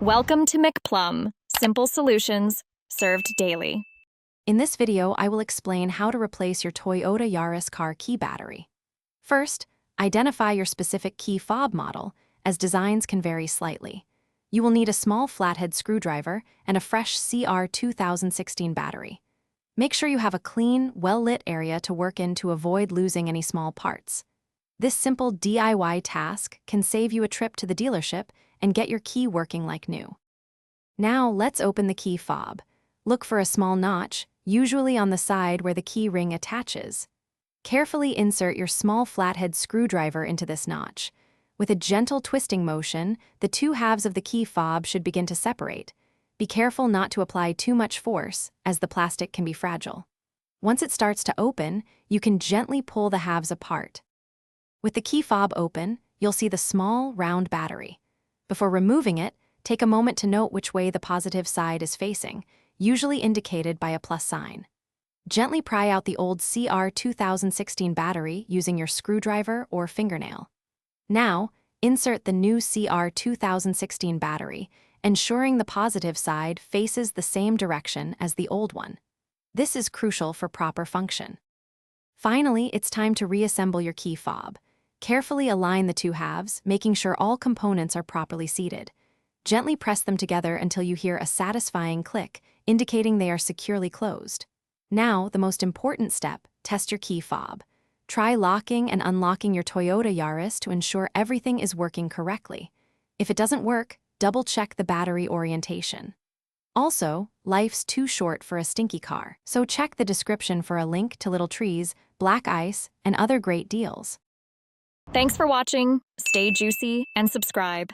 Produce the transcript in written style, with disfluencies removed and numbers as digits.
Welcome to McPlum, simple solutions served daily. In this video, I will explain how to replace your Toyota Yaris car key battery. First, identify your specific key fob model, as designs can vary slightly. You will need a small flathead screwdriver and a fresh CR 2016 battery. Make sure you have a clean, well-lit area to work in to avoid losing any small parts. This simple DIY task can save you a trip to the dealership and get your key working like new. Now, let's open the key fob. Look for a small notch, usually on the side where the key ring attaches. Carefully insert your small flathead screwdriver into this notch. With a gentle twisting motion, the two halves of the key fob should begin to separate. Be careful not to apply too much force, as the plastic can be fragile. Once it starts to open, you can gently pull the halves apart. With the key fob open, you'll see the small, round battery. Before removing it, take a moment to note which way the positive side is facing, usually indicated by a plus sign. Gently pry out the old CR 2016 battery using your screwdriver or fingernail. Now, insert the new CR 2016 battery, ensuring the positive side faces the same direction as the old one. This is crucial for proper function. Finally, it's time to reassemble your key fob. Carefully align the two halves, making sure all components are properly seated. Gently press them together until you hear a satisfying click, indicating they are securely closed. Now, the most important step, test your key fob. Try locking and unlocking your Toyota Yaris to ensure everything is working correctly. If it doesn't work, double-check the battery orientation. Also, life's too short for a stinky car, so check the description for a link to little trees, black ice, and other great deals. Thanks for watching. Stay juicy and subscribe.